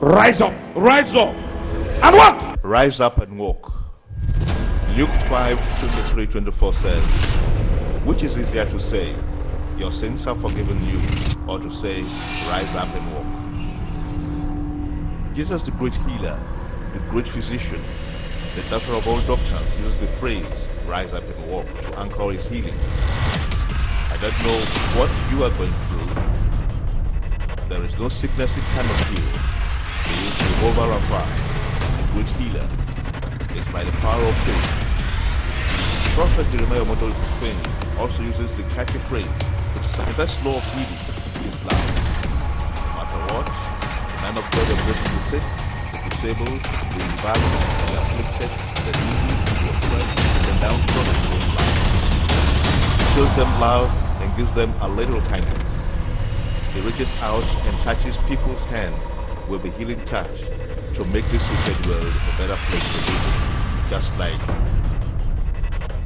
Rise up, rise up, and walk. Rise up and walk. Luke 5:23-24 says, which is easier to say, your sins are forgiven you, or to say, rise up and walk? Jesus, the great healer, the great physician, the doctor of all doctors, used the phrase, rise up and walk, to anchor his healing. I don't know what you are going through. There is no sickness it cannot heal. He is Jehovah Rapha, the great healer. It's by the power of faith. Prophet Jeremiah also uses the catchy phrase, the first law of healing is love. No matter what, the man of God embraces the sick, the disabled, the invalid, the afflicted, the needy, the oppressed, the downtrodden with love. He shows them love and gives them a little kindness. He reaches out and touches people's hand with the healing touch to make this wicked world a better place to live in, just like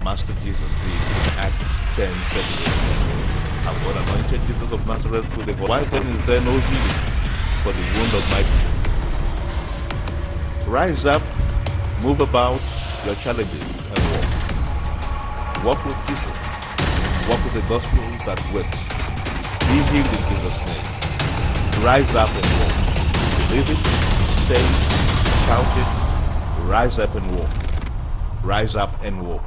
Master Jesus did in Acts 10:38. I've got anointed Jesus of Nazareth with the why then is there no healing for the wound of my people? Rise up, move about your challenges and walk. Walk with Jesus. Walk with the gospel that works. Be healed in Jesus' name. Rise up and walk. Believe it, say it, shout it. Rise up and walk. Rise up and walk.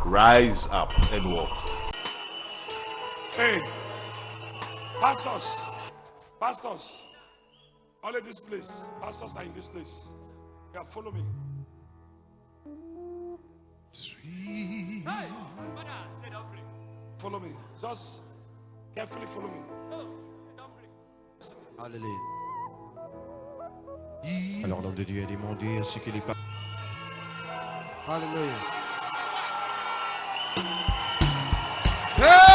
Rise up and walk. Hey, pastors, all in this place, pastors are in this place. Yeah, follow me. Sweet. Hey, follow me. Just carefully follow me. Alléluia. Alors l'homme de Dieu a demandé à ce que les parents. Alléluia. Hey!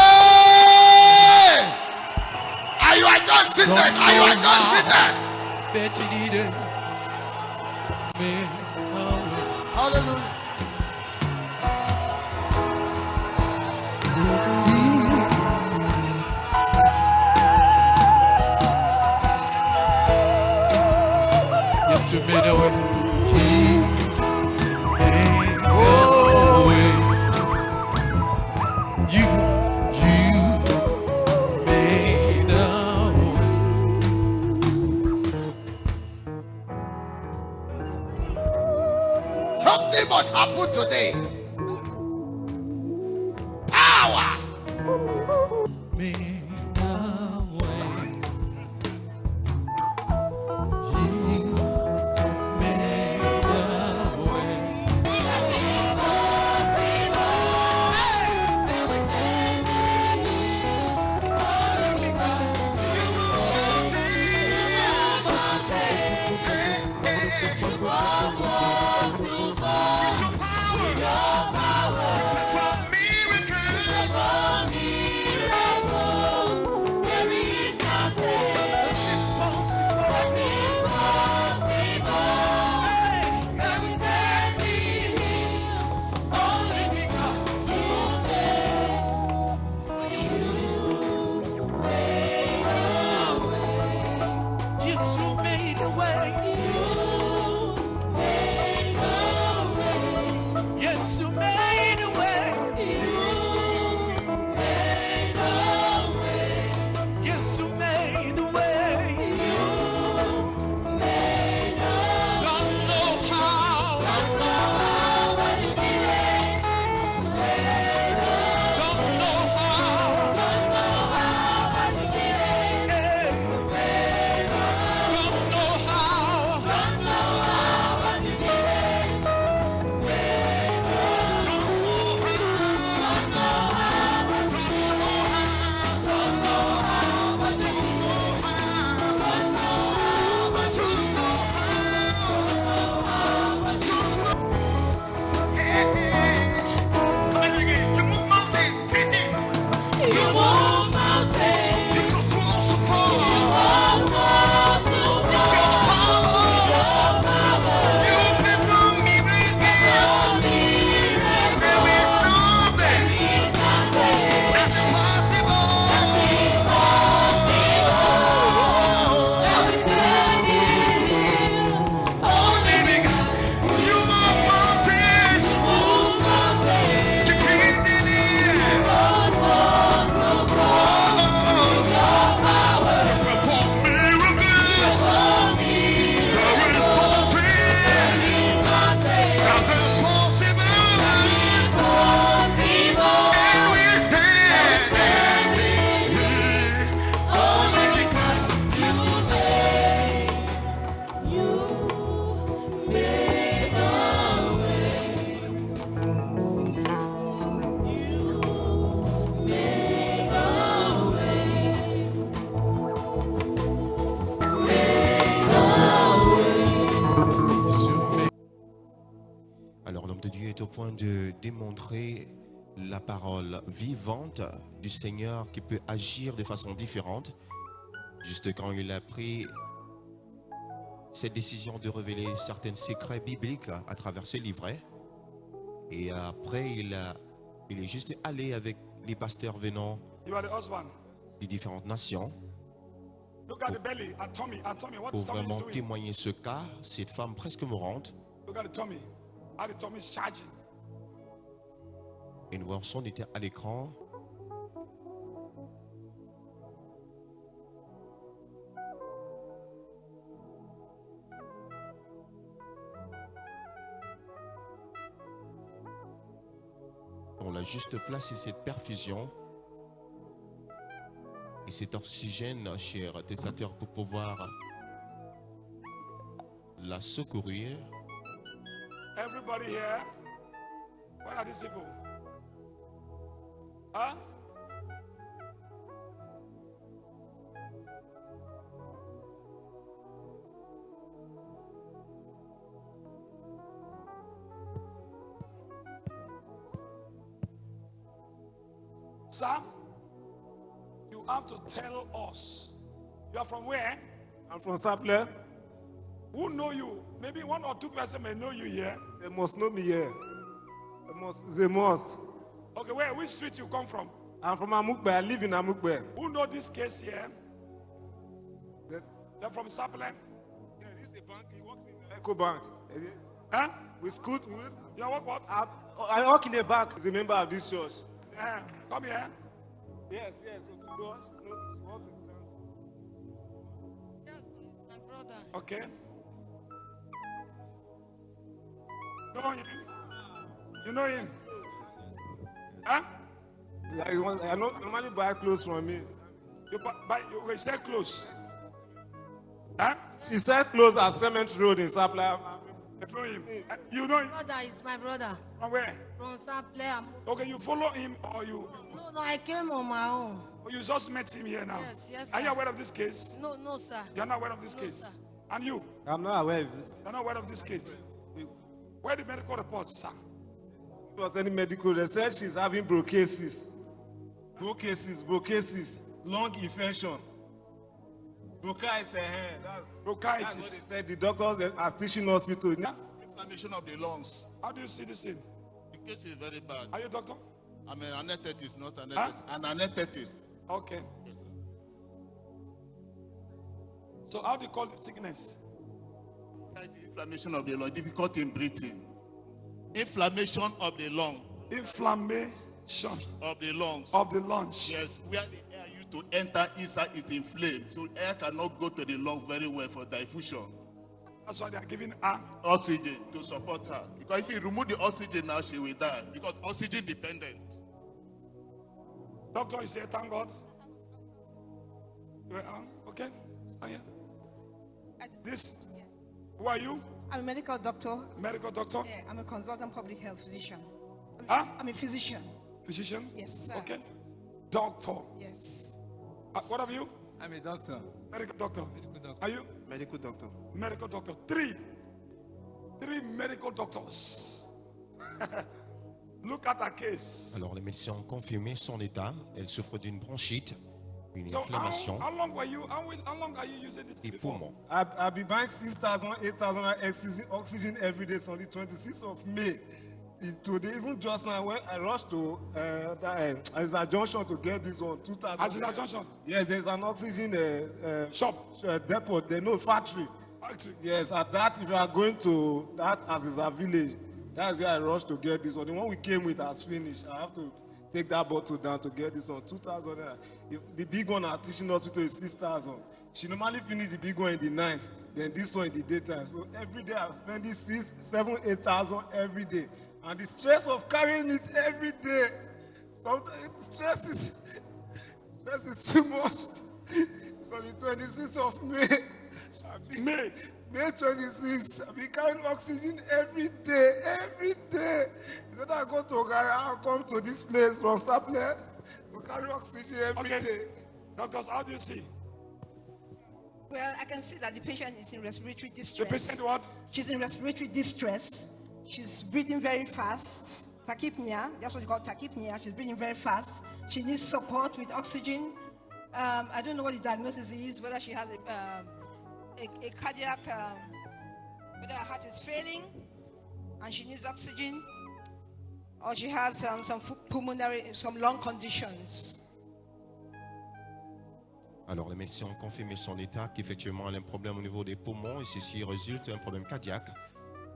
Are you just seated? Are you just seated? Hallelujah. Yes, you made a way. You made a way. Something must happen today. Power. Made a way. You made a way. de Dieu est au point de démontrer la parole vivante du Seigneur qui peut agir de façon différente. Juste quand il a pris cette décision de révéler certains secrets bibliques à travers ce livret. Et après, il est juste allé avec les pasteurs venant You are the husband. des différentes nations Look at the belly, at tummy, what pour the tummy is vraiment doing. témoigner ce cas. Cette femme presque mourante. Look at the tummy. How the tummy is charging. Et nous voyons son état à l'écran. On a juste placé cette perfusion et cet oxygène, chers téléspectateurs, pour pouvoir la secourir. Everybody here, what are these people? Huh? Sam, you have to tell us. You are from where? I'm from Sapler. Who know you? Maybe one or two person may know you here. They must know me here. They must. Okay, which street you come from? I'm from Amukbe. I live in Amukbe. Who know this case here? Then- They're from Sapling. Yeah, this is the bank. He works in Echo Bank. Huh? We school. You work what? I work in the bank. He's a member of this church. Come here. Yes. So to go, she works in the council. Yes, my brother. Okay. Know him? You know him? Huh? Like, I normally buy clothes from me. You sell clothes. Huh? She sells clothes at Cement Road in Sapler. You know him? You know him? Brother is my brother. From where? From Saple. Okay, you follow him or you I came on my own. just met him here now? Yes, Are you sir. aware of this case? No, sir. You're not aware of this No, case? sir. And you? I'm not aware of this. You're not aware of this case? Where the medical reports, sir? It was any medical. They said she's having bronchitis, lung infection. Bronchitis, that's what Bronchitis. they said. The doctors at Teaching Hospital. Inflammation of the lungs. How do you see this thing? The case is very bad. Are you a doctor? I'm an anesthetist, not an Huh? anesthetist. An anesthetist. Okay. Yes, sir. So how do you call the sickness? The inflammation of the lung, difficulty in breathing. Inflammation of the lung, Inflammation of the lungs. of the lungs. Yes, where the air used to enter inside is inflamed, so air cannot go to the lung very well for diffusion. That's why they are giving her. Oxygen to support her. Because if you remove the oxygen now, she will die. Because oxygen dependent. Doctor, you say, thank God. Okay, stand here. This, who are you? I'm a medical doctor. Medical doctor? Yeah, I'm a consultant public health physician. Huh? I'm a physician. Physician? Yes, sir. Okay. Doctor. Yes. What are you? I'm a doctor. Medical doctor. Medical doctor. Are you? Medical doctor. Medical doctor. Three medical doctors. Look at her case. Alors les médecins ont confirmé son état. Elle souffre d'une bronchite, une So inflammation how long are you using this des before? poumons. I'll be buying 6,000, 8,000 oxygen every day. On the 26th of May. Today, even just now, when I rushed to Azizah Junction to get this one, 2,000. Azizah Junction? Yes, there's an oxygen Shop. depot. There's no factory. Factory. Yes, at that, if you are going to that Azizah village, that's where I rushed to get this one. The one we came with has finished. I have to take that bottle down to get this one. 2,000. If the big one at Teaching Hospital is 6,000. She normally finish the big one in the night, then this one in the daytime. So every day I'm spending 6, 7, 8,000 every day. And the stress of carrying it every day, sometimes stress is too much. So the 26th of May, May 26th, I'll be carrying oxygen every day. Then I go to Ogara, I'll come to this place from Sapler to carry oxygen every day. Okay. Doctors, how do you see? Well, I can see that the patient is in respiratory The distress. patient what? She's in respiratory distress. She's breathing very fast. Tachypnea, that's what you call tachypnea. She's breathing very fast. She needs support with oxygen. I don't know what the diagnosis is, whether she has a cardiac, whether her heart is failing and she needs oxygen, or she has some pulmonary, some lung conditions. Alors, les médecins ont confirmé son état, qu'effectivement, elle a un problème au niveau des poumons et ceci résulte d'un problème cardiaque.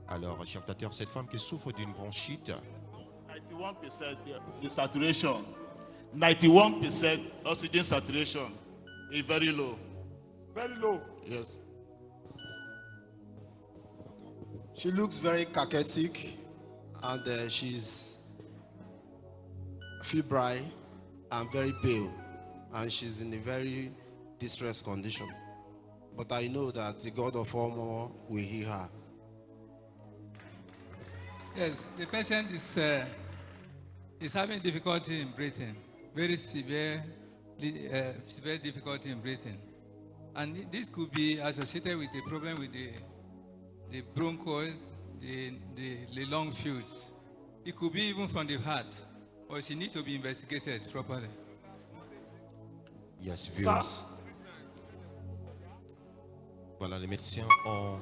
Alors, chers spectateurs, cette femme qui souffre d'une bronchite, 91% the saturation. 91% oxygen saturation is very low. Very low. Yes. She looks very cachectic, and she's febrile and very pale, and she's in a very distressed condition. But I know that the God of all more will heal her. Yes, the patient is having difficulty in breathing, very severe difficulty in breathing, and this could be associated with a problem with the bronchos, the lung fluids. It could be even from the heart, or she needs to be investigated properly. yes, viewers. Voilà, les médecins ont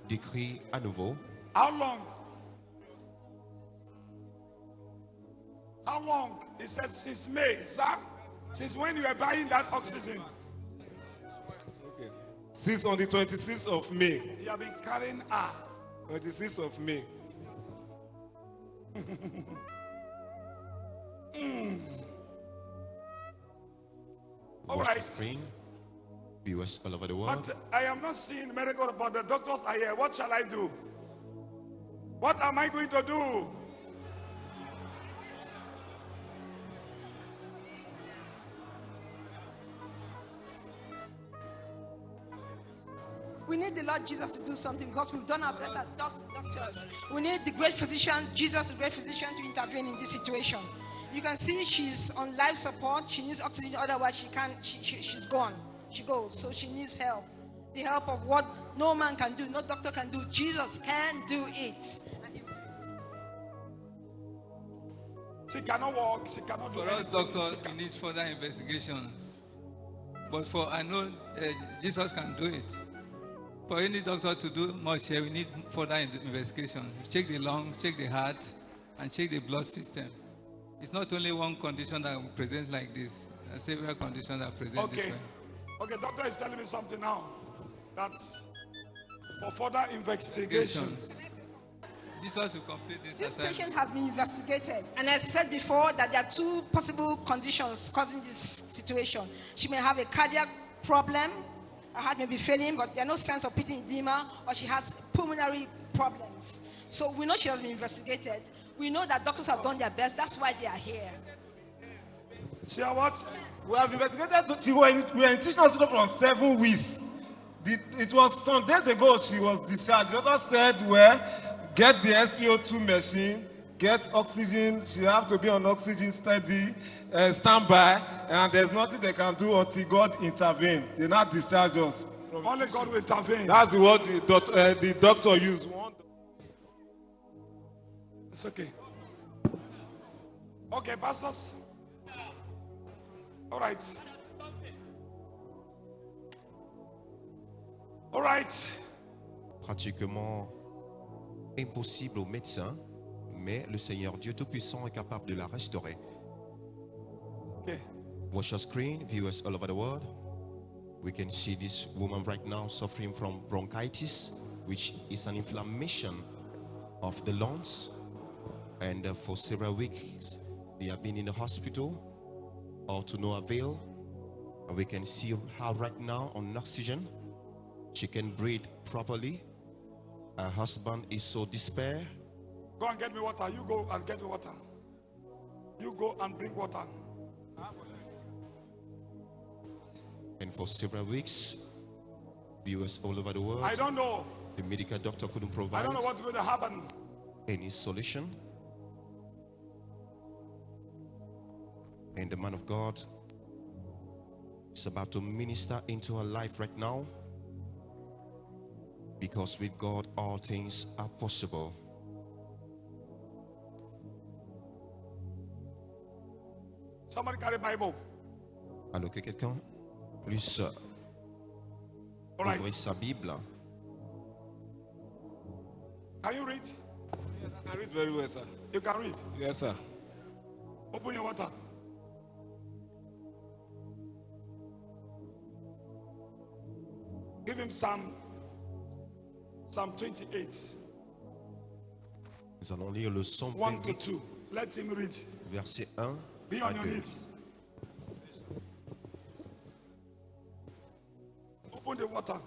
décrit à nouveau. How long? How long? He said since May, sir. Since when you were buying that oxygen? Since on the 26th of May. You have been carrying her. 26th of May. All Watch right. the screen. Viewers all over the world. But I am not seeing miracle, but the doctors are here. What shall I do? What am I going to do? We need the Lord Jesus to do something because we've done our best as doctors. We need the great physician, Jesus, the great physician, to intervene in this situation. You can see she's on life support. She needs oxygen, otherwise she can't. She's gone. She goes. So she needs help. The help of what no man can do, no doctor can do. Jesus can do it. She cannot walk. She cannot do For us anything. doctors, we need further investigations. But I know Jesus can do it. For any doctor to do much here, we need further investigation. Check the lungs, check the heart, and check the blood system. It's not only one condition that will present like this. There are several conditions that present this Okay. way. Okay, doctor is telling me something now. That's for further investigation. Jesus will complete this This assignment. patient has been investigated, and I said before that there are two possible conditions causing this situation. She may have a cardiac problem, her heart may be failing, but there are no signs of pitting edema, or she has pulmonary problems. So we know she has been investigated. We know that doctors have done their best. That's why they are here. See what? We have investigated. We were in teaching hospital for 7 weeks. It was some days ago she was discharged. The doctor said, well, get the SpO2 machine, get oxygen. She have to be on oxygen steady, standby, and there's nothing they can do until God intervene. They not discharge us. Only God will intervene. That's the word the doctor used. It's okay. Okay, pastors. All right. All right. Pratiquement impossible aux médecins, mais le Seigneur Dieu Tout-Puissant est capable de la restaurer. Okay. Watch your screen, viewers all over the world. We can see this woman right now suffering from bronchitis, which is an inflammation of the lungs. And for several weeks, they have been in the hospital, all to no avail. And we can see her right now on oxygen. She can breathe properly. Her husband is so despair. Go and get me water. You go and get me water. You go and bring water. And for several weeks, viewers all over the world, I don't know. the medical doctor couldn't I provide don't know what's going to happen. any solution. And the man of God is about to minister into her life right now, because with God all things are possible. Somebody carry Bible. Alors que quelqu'un puisse All right. ouvrir sa Bible. Can you read? Yes, I can read very well, sir. You can read. Yes, sir. Open your water. Give him Psalm 28, Nous allons lire le Psaume 1 to 28, 2. Let him read. verset 1 Be à on your 2. knees. Open the water.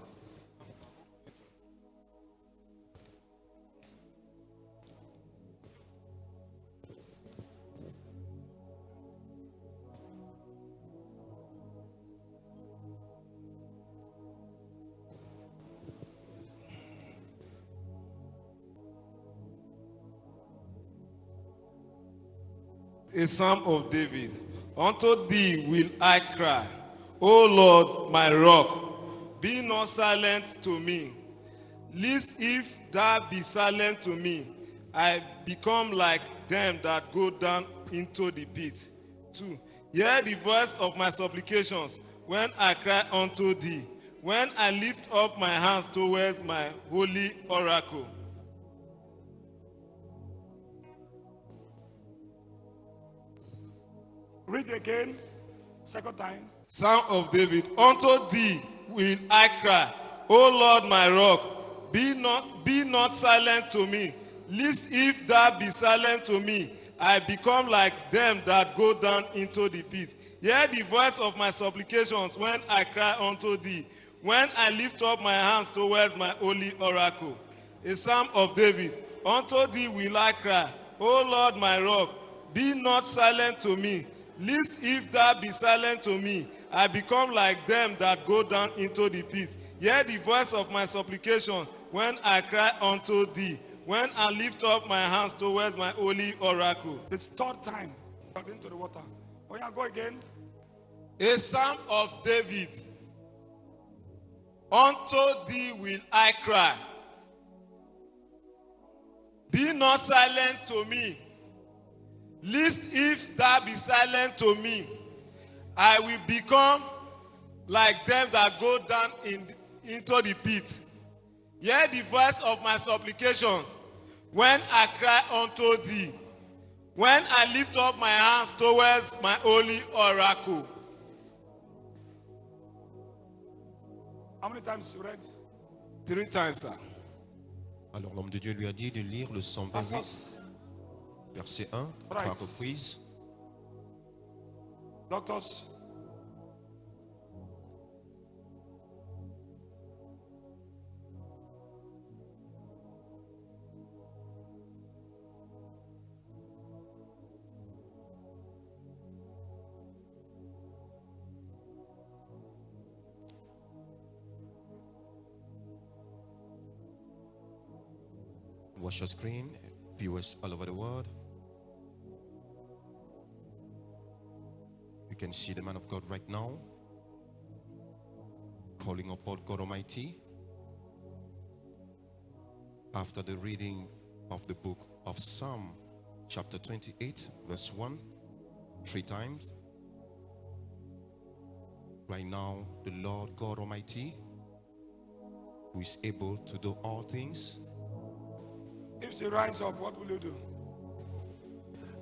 A Psalm of David. Unto thee will I cry, O Lord, my rock. Be not silent to me. Lest if thou be silent to me, I become like them that go down into the pit. 2. Hear the voice of my supplications when I cry unto thee, when I lift up my hands towards my holy oracle. Read again. Second time. Psalm of David. Unto thee will I cry, O Lord my rock. Be not silent to me. Lest if thou be silent to me, I become like them that go down into the pit. Hear the voice of my supplications when I cry unto thee, when I lift up my hands towards my holy oracle. A Psalm of David. Unto thee will I cry, O Lord my rock. Be not silent to me. Lest if thou be silent to me, I become like them that go down into the pit. Hear the voice of my supplication when I cry unto thee, when I lift up my hands towards my holy oracle. It's third time. Got into the water. Oh yeah, go again. A Psalm of David. Unto thee will I cry. Be not silent to me. Lest if thou be silent to me, I will become like them that go down into the pit. Hear the voice of my supplications when I cry unto thee, when I lift up my hands towards my holy oracle. How many times you read? 3 times, sir. Alors l'homme de Dieu lui a dit de lire le Psaume 28, Pastors, verset 1, Right. 3 reprises. doctors, Watch your screen, viewers all over the world. You can see the man of God right now calling upon God Almighty after the reading of the book of Psalm chapter 28 verse 1 3 times. Right now, the Lord God Almighty, who is able to do all things, if she rise up, what will you do?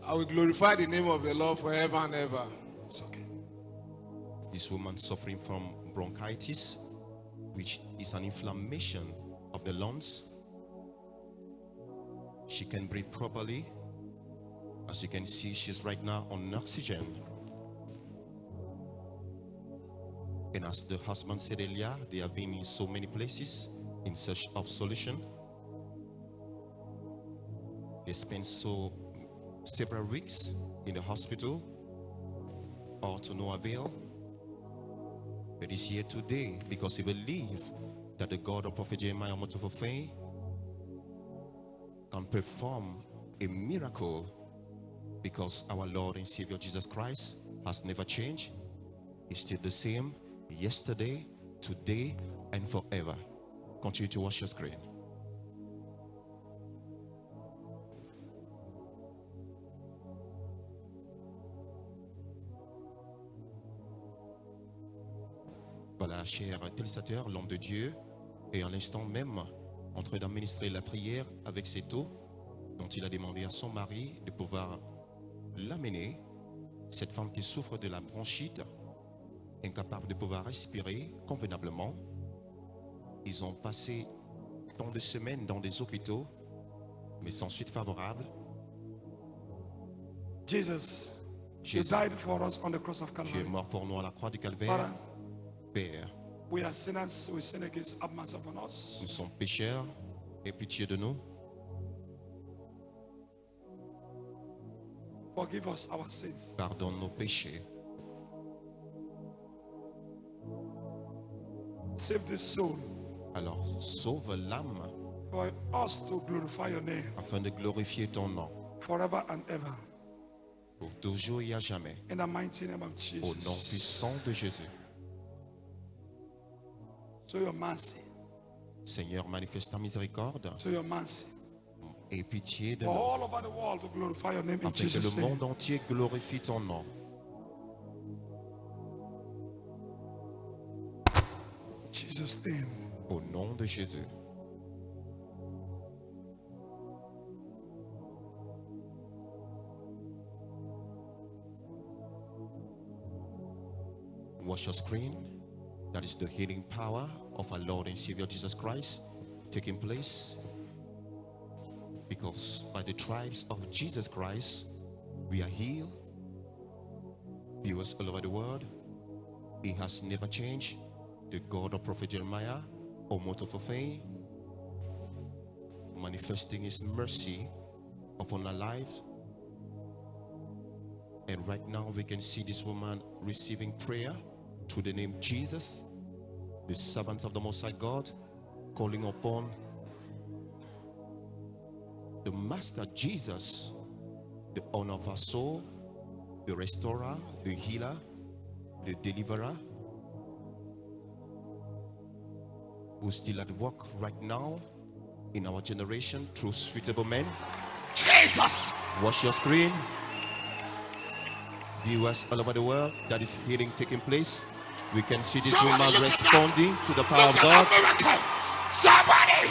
I will glorify the name of the Lord forever and ever. It's okay. this woman suffering from bronchitis, which is an inflammation of the lungs. She can breathe properly. As you can see, she's right now on oxygen. And as the husband said earlier, they have been in so many places in search of solution. They spent several weeks in the hospital, all to no avail. But he's here today because he believes that the God of Prophet Jeremiah Omotofofe can perform a miracle, because our Lord and Savior Jesus Christ has never changed. He's still the same yesterday, today, and forever. Continue to watch your screen. Voilà, cher téléspectateur, l'homme de Dieu est à l'instant même en train d'administrer la prière avec cette eau dont il a demandé à son mari de pouvoir l'amener. Cette femme qui souffre de la bronchite, incapable de pouvoir respirer convenablement. Ils ont passé tant de semaines dans des hôpitaux, mais sans suite favorable. Jesus, you Jésus, died for us on the cross of tu es Calvary. mort pour nous à la croix du Calvaire. Father, Père, we are sinners. We sin against. Have mercy upon us. nous sommes pécheurs, aie pitié de nous. Forgive us our sins. Pardonne nos péchés. Save this soul Alors, sauve l'âme for us to glorify your name afin de glorifier ton nom forever and ever. pour toujours et à jamais. In the mighty name of Au nom Jesus. puissant de Jésus. Show your mercy. Seigneur, manifeste ta miséricorde Show your mercy. et pitié de For nous all over the world to glorify your name in afin que Jesus' le name. monde entier glorifie ton nom. Jesus' name. Au nom de Jésus. Watch your screen. That is the healing power of our Lord and Savior Jesus Christ taking place. Because by the stripes of Jesus Christ, we are healed. Viewers all over the world, He has never changed. The God of Prophet Jeremiah, our motto for faith, manifesting His mercy upon our lives. And right now we can see this woman receiving prayer through the name Jesus, the servants of the Most High God, calling upon the Master Jesus, the owner of our soul, the restorer, the healer, the deliverer, who's still at work right now in our generation through suitable men. Jesus. Watch your screen. Viewers all over the world, that is healing taking place. We can see this Somebody woman look at that. responding to the power Look of at God. that miracle. Somebody.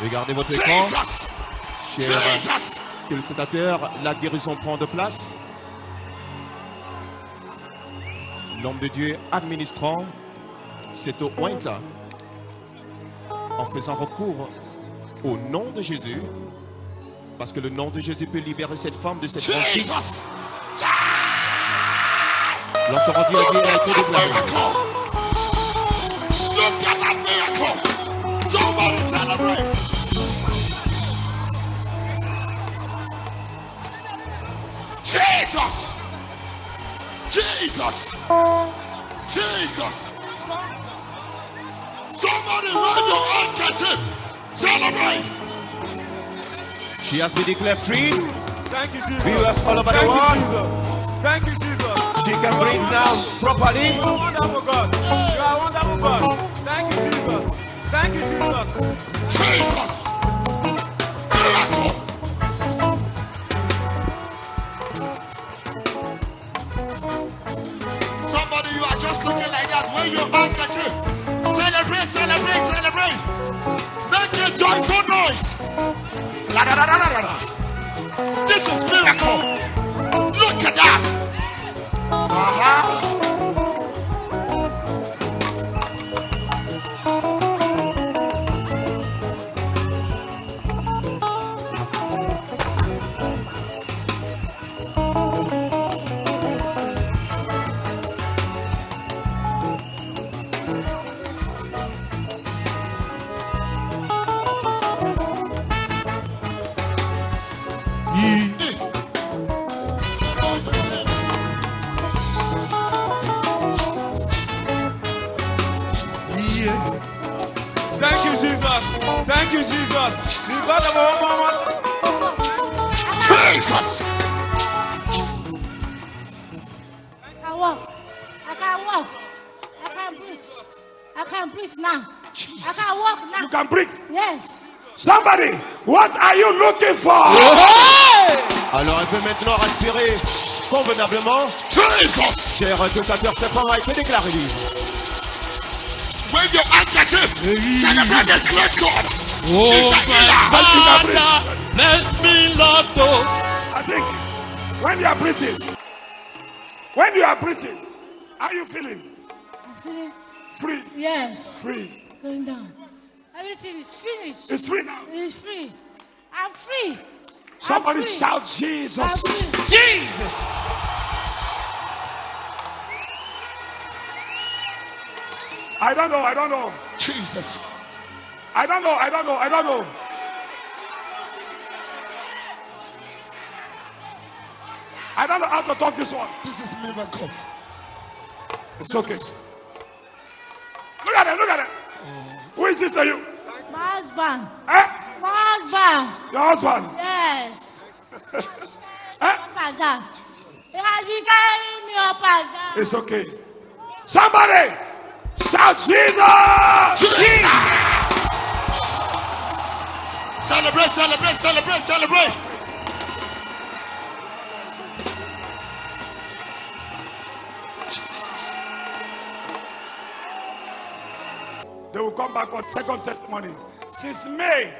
Regardez votre écran. Jesus. Chers Jesus. téléspectateurs, la guérison prend de place. L'homme de Dieu administrant cette eau ointe en faisant recours au nom de Jésus, parce que le nom de Jésus peut libérer cette femme de cette bronchite. Jesus. Lorsqu'on dit la guérison a été déclarée. Look at that miracle. Somebody celebrate. Jesus. Jesus. Jesus. Somebody wave your handkerchief. Celebrate. She has been declared free. Thank you, Jesus. Viewers all over the Thank you, world. Jesus. Thank you, Jesus. She can breathe now properly. You are wonderful, God. You are wonderful, God. Thank you, Jesus. Thank you, Jesus. Jesus. Miracle. Somebody, you are just looking like that. Wave your handkerchief. Celebrate, celebrate, celebrate. Make a joyful noise. La, da, da, da, da, da, da. This is miracle. Look at that. Uh-huh. Thank you, Jesus. Thank you, Jesus. You got the mama. Jesus. I can walk. I can walk. I can breathe. I can breathe now. I can walk You now. can breathe. Yes. Somebody, what are you looking for? Alors elle peut maintenant respirer convenablement. Jesus. Cher téléspectateur, cette femme a été déclarée libre. Wave your handkerchief. Celebrate this great God. Oh He's the healer. my Father, bless me, Lord. Oh. I think when you are breathing, how are you feeling? I'm feeling Free. yes. Free. Going down. Everything is finished. It's free now. It's free. I'm free. Somebody I'm free. shout I'm Jesus. free. Jesus. I don't know. Jesus. I don't know. I don't know how to talk this one. This is miracle. It's okay. Look at it. Who is this to you? My husband. Eh? My husband. Your husband? Yes. Eh? Up and down. He has been carrying me up and down. It's okay. Somebody shout Jesus! Celebrate. They will come back for second testimony. Since May,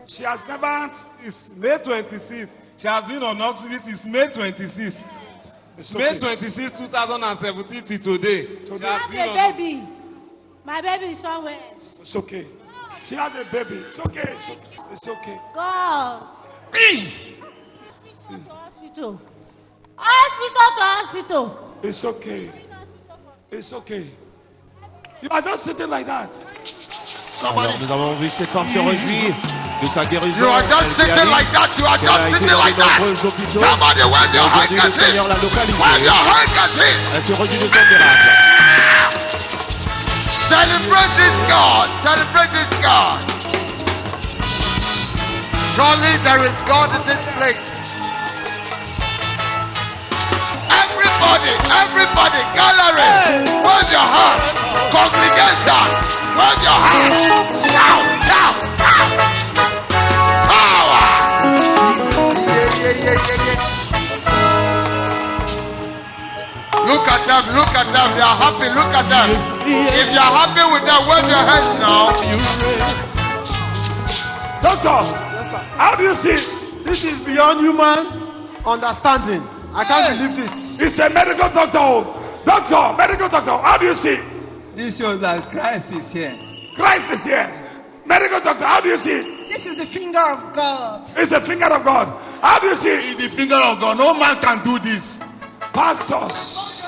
she has never. It's May 26. She has been on oxygen since May 26. It's May okay. 26, 2017 till today. She I has have been a on- baby. My baby is somewhere else. It's okay. She has a baby. It's okay. It's okay. God. Hospital to hospital. Hospital to hospital. It's okay. It's okay. You are just sitting like that. Somebody. Alors, nous avons vu cette femme se réjouir de sa guérison. You are just Elle sitting guérit. like that. You are Elle a just été sitting dans like de that. nombreux hôpitaux. Somebody wave your Aujourd'hui, le handkerchief. Seigneur l'a localisée. Wave your handkerchief. Elle se réjouit de son miracle. Celebrate this God. Celebrate this God. Surely there is God in this place. Everybody, gallery, wave your hand. Congregation, wave your hand. Shout. Power. Yeah. Look at them, they are happy, look at them. If you are happy with them, wave your hands now. Doctor, how do you see? This is beyond human understanding. I can't believe this. It's a medical doctor. Medical doctor, how do you see? This shows that Christ is here. Christ is here. Medical doctor, how do you see? This is the finger of God. It's the finger of God. How do you see? In the finger of God, no man can do this. Pastors.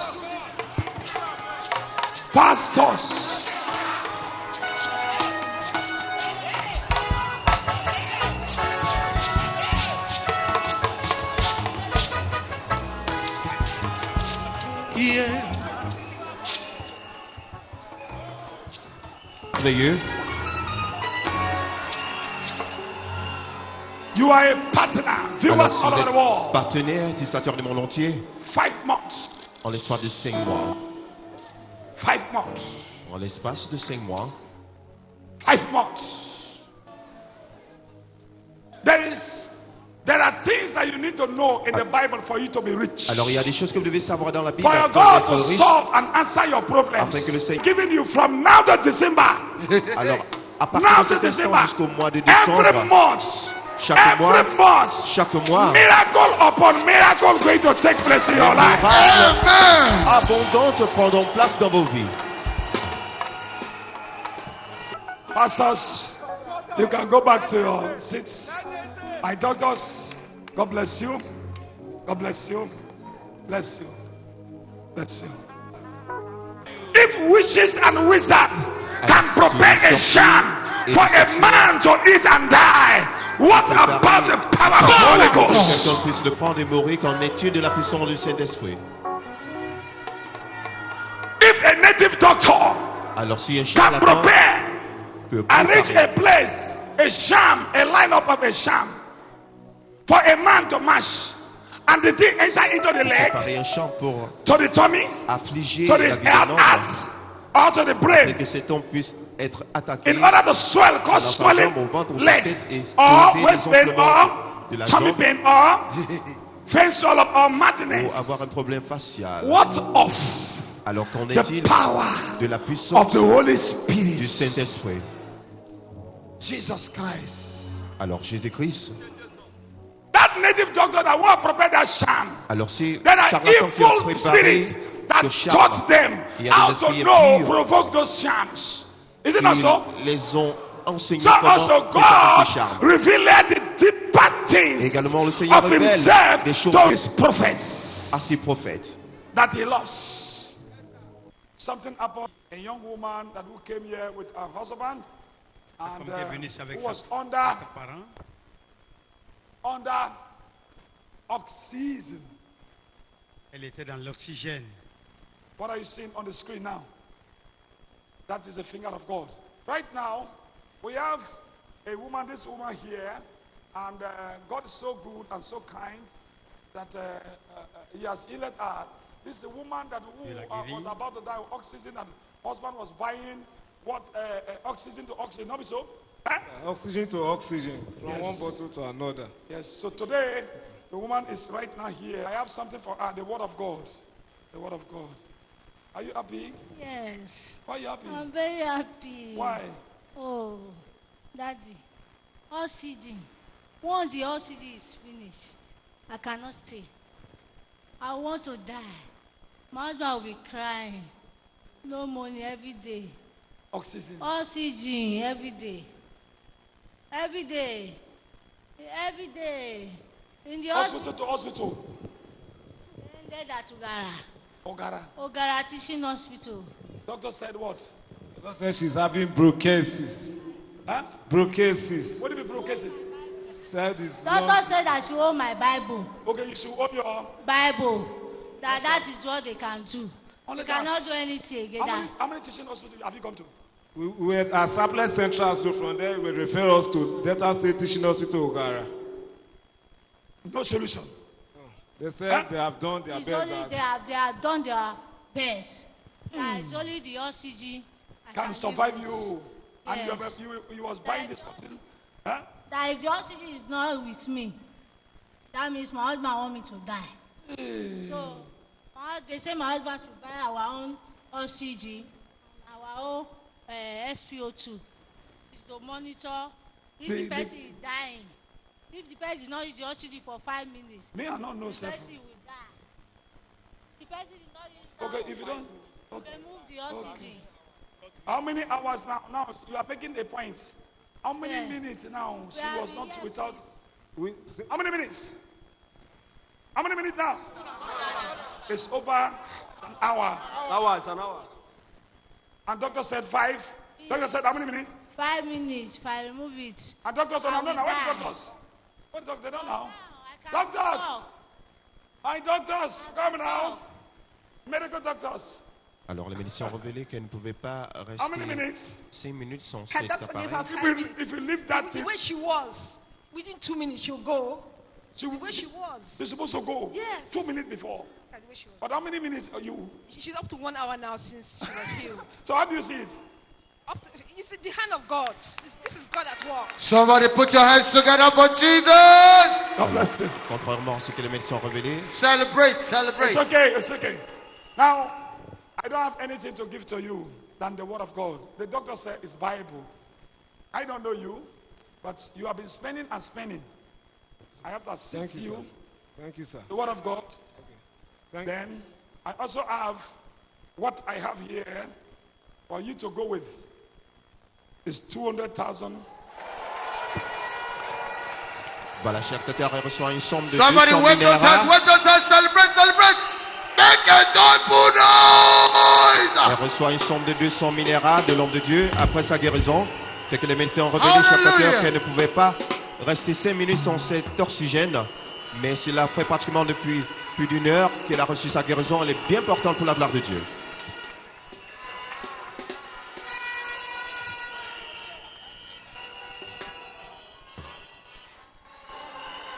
Merveilleux. You are a partner. Alors, Viewers si all vous over the êtes world. partenaire, utilisateur du monde entier, 5 months. en l'espace de 5 mois. 5 months. En l'espace de 5 mois, 5 months. There are things that you need to know in the Bible for you to be rich. alors il y a des choses que vous devez savoir dans la Bible For your afin God d'être to riche. solve and answer your problems. Afin que le Seigneur- Giving you from now to December. Alors, à partir Now de to cet instant December. jusqu'au mois de Every décembre, month. chaque mois, Miracle upon miracle going to take place in your life. miracles abondantes prendront place dans vos vies. Pastors, you can go back to your seats. My doctors, God bless you. God bless you. Bless you. Bless you. If witches and wizards can prepare a sham for a man to eat and die, what about the power of the Holy Que Ghost? quelqu'un puisse le prendre et mourir, qu'en est-il de la puissance du Saint-Esprit? If a native doctor Alors si un can charlatan prepare, peut arrange préparer a place, a sham, a lineup of a sham for a man to mash, and the thing enter into the leg, un champ pour to the tummy, affliger to la the vie d'un heart, homme, or to the et brain, que cet homme puisse être attaqué in order to swell, dans cause sa swelling jambe, au ventre, ou sa legs, tête, et or causer waist des pain, gonflements or de la tummy jambe, pain, or vein swell up, or ou madness. avoir un problème facial. What of Alors qu'en The est-il power de la of puissance the Holy du Spirit. Saint-Esprit? Jesus Christ. Alors Jésus-Christ. That native doctor that will prepare that sham. Alors c'est There are charlatan qui a evil préparé spirits that ce charme. taught them Il y a how des to esprits know, impurs provoke those shams. Is it not so? qui les ont enseignés So comment also préparer God ces charmes. revealed the deeper things Également, le Seigneur of révèle himself des choses to his prophets à ses prophètes. that he loves. Something about a young woman that who came here with her husband and qui est venue avec who was ses under parents. oxygen. Elle était dans l'oxygène. What are you seeing on the screen now? That is the finger of God. Right now, we have a woman, this woman here, and God is so good and so kind that He has healed her. This is a woman that who was about to die with oxygen, and husband was buying what oxygen to oxygen. Not so? Oxygen to oxygen, from Yes. one bottle to another. Yes. So today, the woman is right now here. I have something for her. The Word of God. The Word of God. Are you happy? Yes. Why are you happy? I'm very happy. Why? Oh, Daddy. Oxygen. Once the oxygen is finished, I cannot stay. I want to die. My husband will be crying. No money every day. Oxygen. Oxygen every day. Every day. Every day. In the Hospital to hospital. That Ogara. Ogara Teaching Hospital. Doctor said what? Doctor said she's having bronchitis. Huh? Bronchitis. What do you mean cases? Said it's Doctor said I should hold my Bible. Okay, you should hold your Bible. That is what they can do. Only You that. cannot do anything again. How many teaching hospitals have you come to? We were at Saplet Central Hospital. From there, we refer us to Delta State Teaching Hospital, Ogara. No solution. They said they have done their It's best. only they have done their best. That is only the oxygen I Can give survive it. you. And Yes. you was buying this hospital. Huh? That if the oxygen is not with me, that means my husband want me to die. So they say my husband should buy our own oxygen, our own SpO2. It's to monitor if the person is dying. If the person is not use the oxygen for 5 minutes, Me, I don't know, the sir. person will die. The person is not use Okay, if you don't. remove the oxygen. How many hours now? Now you are making the points. How many Yeah. minutes now? She We was are not here without. since- How many minutes? How many minutes now? It's over an hour. Hours, an hour. And doctor said 5. Doctor said how many minutes? 5 minutes. If I remove it, And doctors I don't know will now. What die. doctors? What doctor? They don't know. I can't Doctors! stop. My doctors, come now. Medical doctors. Alors les médecins ont révélé qu'elle ne pouvait pas How many rester minutes? 5 minutes sans Can cet doctor give appareil. her If you leave that the thing, way she was, within 2 minutes she'll go. she, The way she was. you're supposed to go Yes. 2 minutes before. The way she was. But how many minutes are you? She's up to 1 hour now since she was healed. So how do you see it? Up to, it's the hand of God. This is God at work. Somebody put your hands together for Jesus. God bless you. Contrairement à ce que les médecins ont révélé, Celebrate, celebrate. It's okay, it's okay. Now, I don't have anything to give to you than the word of God. The doctor said it's Bible. I don't know you, but you have been spending and spending. I have to assist Thank you, you. sir. Thank you, sir. The word of God. Thank Then I also have what I have here for you to go with. Is 200,000. voilà, cher Tater, elle reçoit une somme de Somebody 200 wave those hands, minéraux. wave those hands, celebrate, celebrate. Make a joyful noise. Elle reçoit une somme de 200 minéraux de l'homme de Dieu après sa guérison. Dès que les médecins ont révélé, cher Hallelujah. Tater, qu'elle ne pouvait pas rester 5 minutes sans cet oxygène. Mais cela fait pratiquement depuis plus d'une heure qu'elle a reçu sa guérison. Elle est bien portante pour la gloire de Dieu.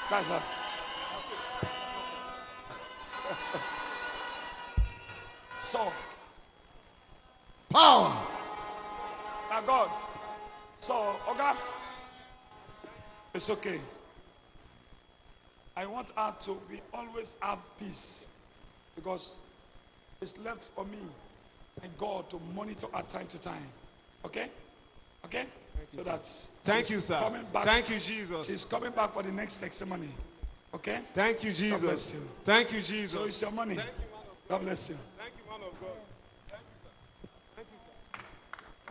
That's us. So, Power. now God. So, Oga, it's okay. I want her to be always have peace because It's left for me and God to monitor at time to time. Okay? Okay? So that Thank you, sir. coming back. Thank you, Jesus. She's coming back for the next testimony. Okay? Thank you, Jesus. God bless you. Thank you, Jesus. So it's your money. Thank you, man of God. God bless you. Thank you, man of God. Thank you, sir. Thank you,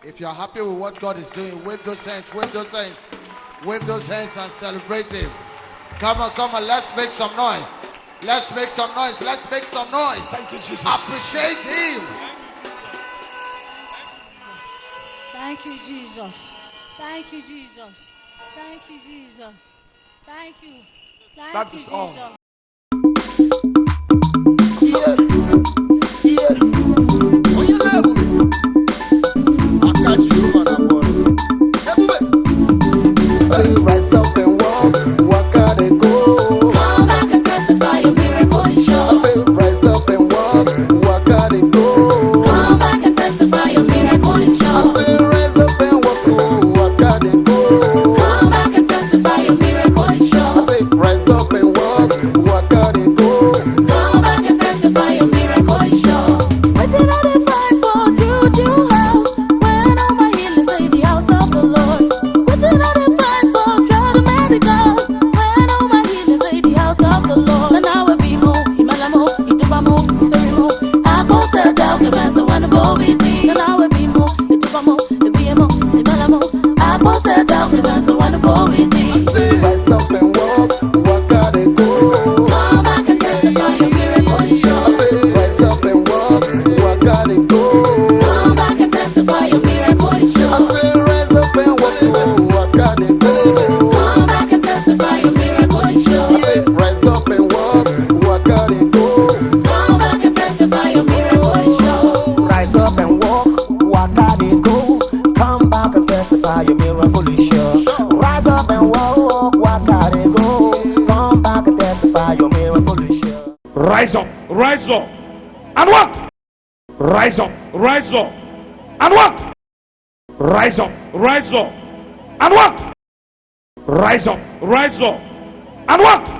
sir. If you're happy with what God is doing, wave those hands, wave those hands, wave those hands and celebrate Him. Come on, let's make some noise. Let's make some noise. Let's make some noise. Thank you, Jesus. Appreciate Him. Thank you, Jesus. Thank you, Jesus. Thank you, Jesus. Thank you. Thank That you, is all. Jesus. When you level, I catch you on a board. Say rise up and walk out and go. Come back and testify your miracle is sure. Say rise up and walk out and go. Come back and testify your miracle is sure. Say rise up and walk out and go. Come back and testify your miracle is sure. Say rise up and walk out and go. Come back and testify your miracle is sure. What did I find for Juju house? When all my healing say the house of the Lord. What did I find for Try America? When all my healing say the house of the Lord. And I will be more, Imalamo, Itubamo, Sorimo. I go set down the mess of one of OVD. And I will be more, Itubamo, Ibiamo, Imalamo. I go set down the mess of one of OVD. Say rise up and walk out and go. Come back and testify your miracle is sure. Say rise up and walk out and go. Come back and testify your miracle is sure. Say rise up and walk out and go. Come back and testify your miracle is sure. Say rise up and walk out and go. Come back and testify your miracle is sure. Rise up and walk out and go. Come back and testify your miracle is sure. Rise up and walk out and go. Come back and testify your miracle is sure. Rise up and walk. Rise up and walk. Rise up and walk. Rise up and walk.